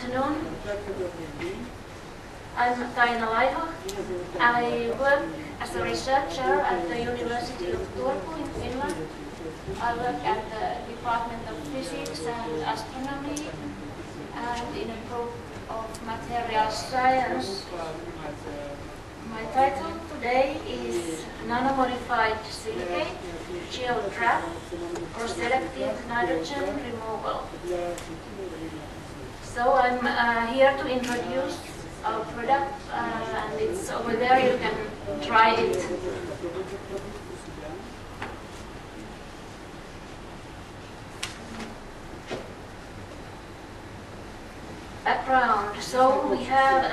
afternoon. I'm Taina Laiho. I work as a researcher at the University of Turku in Finland. I work at the Department of Physics and Astronomy and in a group of material science. My title today is Nanomodified Silicate, Geotrap, or Selective Nitrogen Removal. So I'm here to introduce our product, and it's over there, you can try it. Background. So we have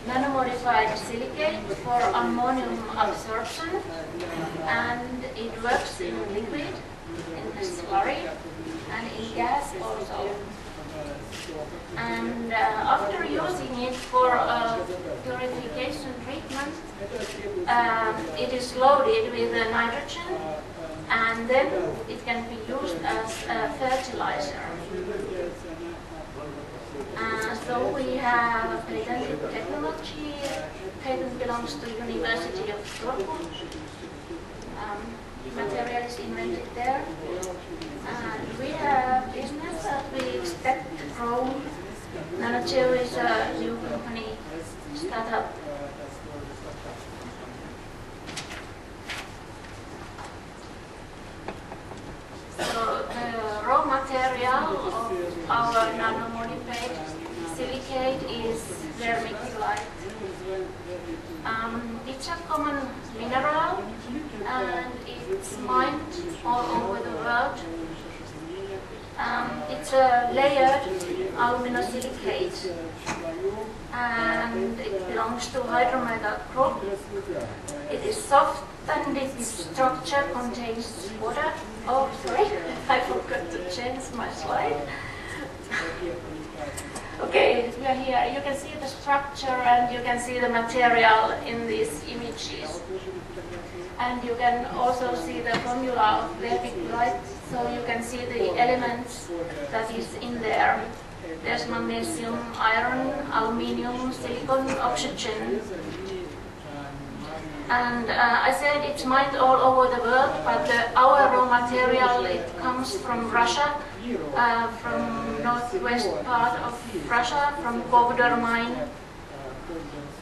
nanomodified silicate for ammonium absorption, and it works in liquid, in slurry, and in gas also. And after using it for purification treatment, it is loaded with nitrogen, and then it can be used as a fertilizer. So we have a patented technology. Patent belongs to University of Turku. Material is invented there. And we have business that we expect to grow. NanoGeo is a new company startup. So the raw material of our nanomodified silicate is vermiculite. It's a common mineral and it's mined all over the world. It's a layered aluminosilicate and it belongs to hydrometal group. It is soft and its structure contains water. Oh, sorry, I forgot to change my slide. Okay, we are here. You can see the structure and you can see the material in these images. And you can also see the formula of vermiculite, so you can see the elements that is in there. There's magnesium, iron, aluminium, silicon, oxygen. And I said it's mined all over the world, but our raw material, it comes from Russia, from northwest part of Russia, from Kovdor mine.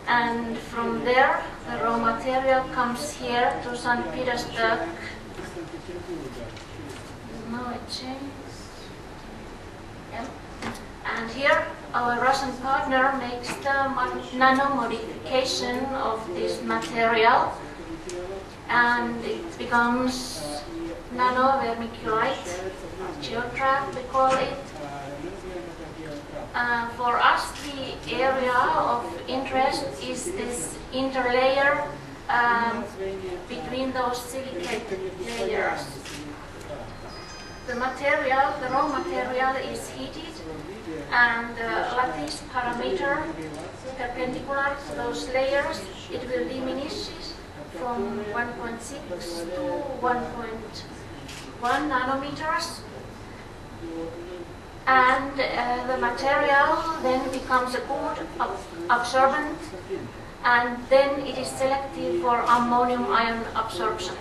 And from there, the raw material comes here to St. Petersburg. Now it changes. Yeah. And here, our Russian partner makes the nano-modification of this material, and it becomes nano-vermiculite, geotrap we call it. For us, the area of interest is this interlayer between those silicate layers. The material, the raw material is heated, and the lattice parameter perpendicular to those layers, it will diminish from 1.6 to 1.1 nanometers. And the material then becomes a good absorbent, and then it is selective for ammonium ion absorption.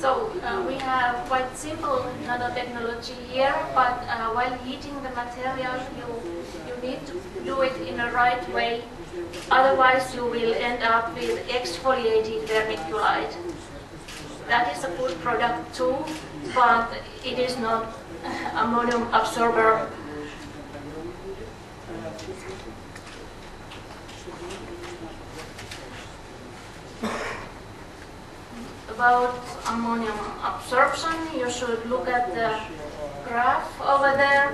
So we have quite simple nanotechnology here, but while heating the material, you need to do it in the right way. Otherwise, you will end up with exfoliated vermiculite. That is a good product too, but it is not ammonium absorber. About ammonium absorption, you should look at the graph over there.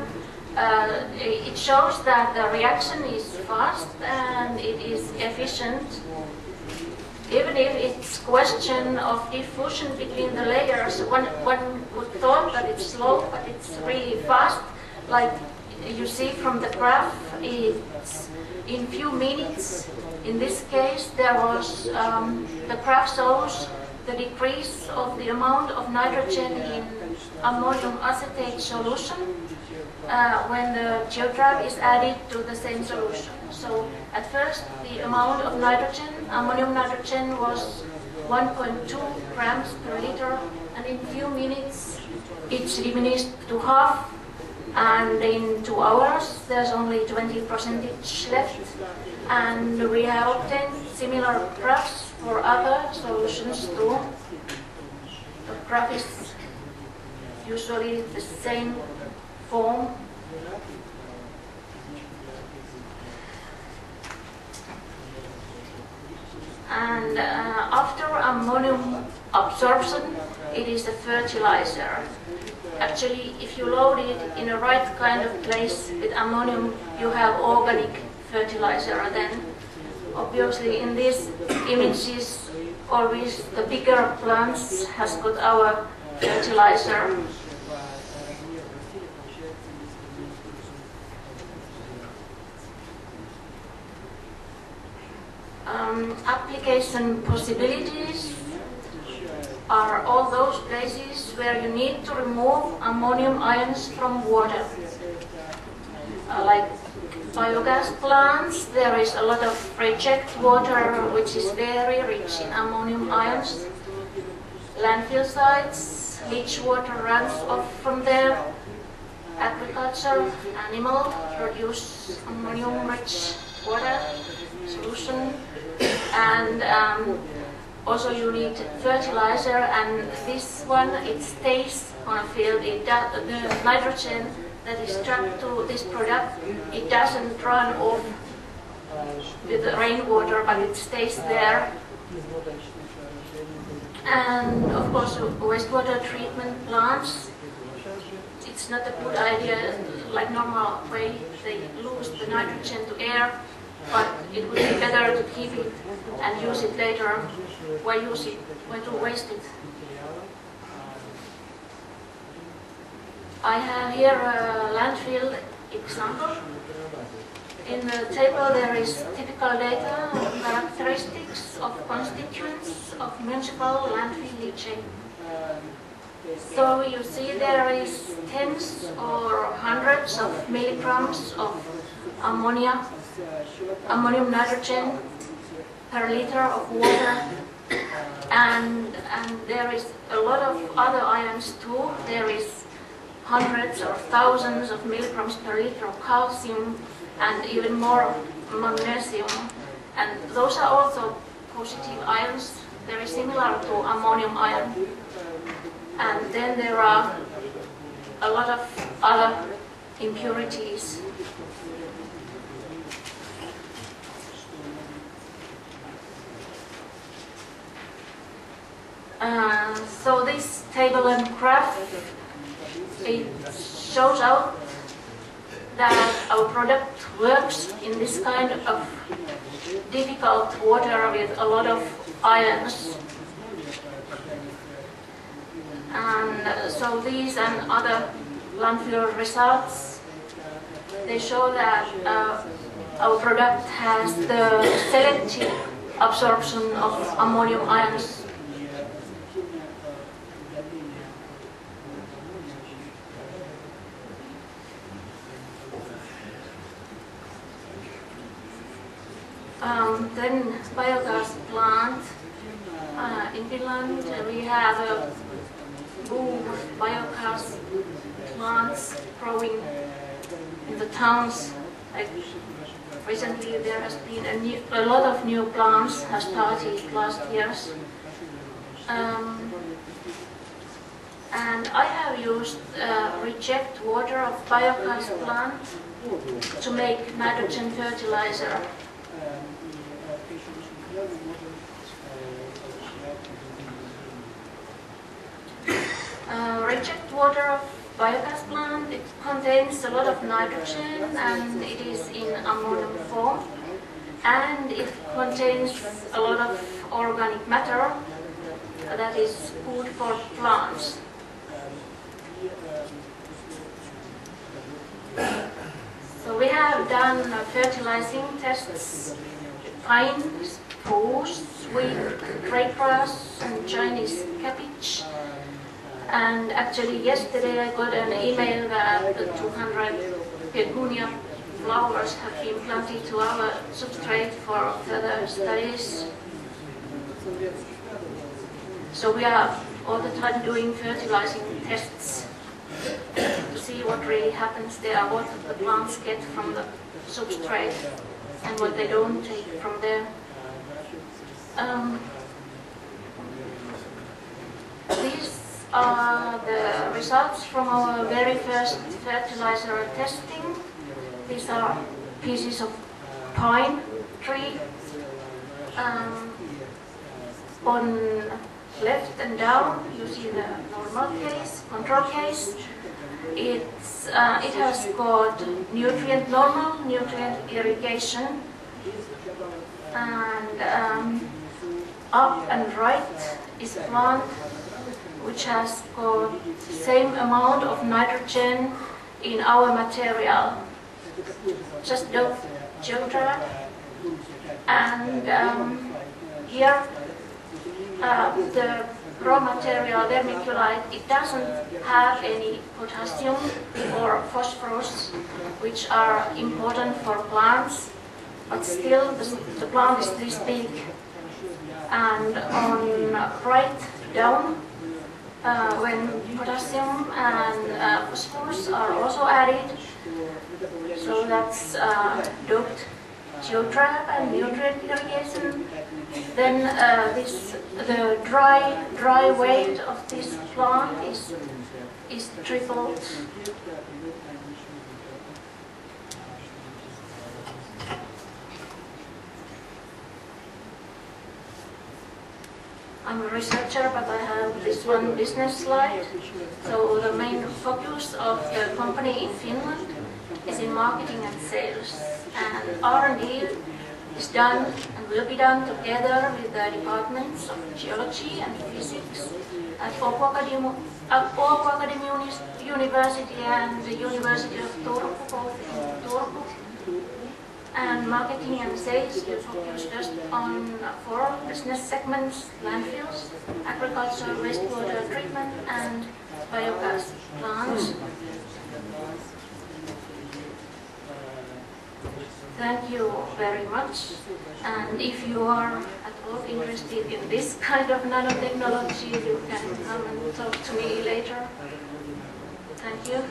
It shows that the reaction is fast and it is efficient. Even if it's question of diffusion between the layers, one would thought that it's slow, but it's really fast. Like you see from the graph, it's in few minutes. In this case, there was the graph shows the decrease of the amount of nitrogen in ammonium acetate solution when the geodrug is added to the same solution. So at first the amount of nitrogen, ammonium nitrogen, was 1.2 grams per liter, and in few minutes it's diminished to half, and in 2 hours there's only 20% left, and we have obtained similar graphs for other solutions too. The graph is usually the same form. And after ammonium absorption, it is a fertilizer. Actually, if you load it in a right kind of place with ammonium, you have organic fertilizer. Then, obviously, in these images, always the bigger plants has got our fertilizer. Application possibilities are all those places where you need to remove ammonium ions from water. Like biogas plants, there is a lot of reject water which is very rich in ammonium ions. Landfill sites, leach water runs off from there. Agriculture, animal produce ammonium-rich water solution, and also you need fertilizer, and this one, it stays on a field. The nitrogen that is trapped to this product, it doesn't run off with the rainwater, but it stays there. And of course, wastewater treatment plants, it's not a good idea, like normal way, they lose the nitrogen to air, but it would be better to keep it and use it later. Why use it? Why to waste it? I have here a landfill example. In the table there is typical data on characteristics of constituents of municipal landfill leaching. So you see there is tens or hundreds of milligrams of ammonium nitrogen per liter of water, and there is a lot of other ions too. There is hundreds or thousands of milligrams per liter of calcium and even more magnesium, and those are also positive ions, very similar to ammonium ion. And then there are a lot of other impurities. So this table and graph, it shows out that our product works in this kind of difficult water with a lot of ions. And so these and other landfill results, they show that our product has the selective absorption of ammonium ions. Then biogas plant in Finland, we have a boom of biogas plants growing in the towns. Like recently, there has been a lot of new plants have started last years, and I have used reject water of biogas plant to make nitrogen fertilizer. Reject water of biogas plant, it contains a lot of nitrogen and it is in ammonium form, and it contains a lot of organic matter that is good for plants. So we have done fertilizing tests with pine, spruce, sweet, greygrass and Chinese cabbage. And actually yesterday I got an email that the 200 begonia flowers have been planted to our substrate for further studies. So we are all the time doing fertilizing tests to see what really happens there, what the plants get from the substrate and what they don't take from there. These are the results from our very first fertilizer testing. These are pieces of pine tree. On left and down, you see the normal case, control case. It has got nutrient normal, nutrient irrigation, and up and right is a plant which has got the same amount of nitrogen in our material, just the geotrap. And here the raw material, vermiculite, it doesn't have any potassium or phosphorus, which are important for plants, but still the plant is this big. And on right down, when potassium and phosphorus are also added, so that's doped geotrap and nutrient irrigation. Then the dry weight of this plant is tripled. I'm a researcher, but I have this one business slide. So the main focus of the company in Finland is in marketing and sales, and R&D is done and will be done together with the departments of geology and physics at Åbo Academy University and the University of Turku, both in Turku. And marketing and sales will focus just on 4 business segments: landfills, agriculture, wastewater treatment, and biogas plants. Thank you very much. And if you are at all interested in this kind of nanotechnology, you can come and talk to me later. Thank you.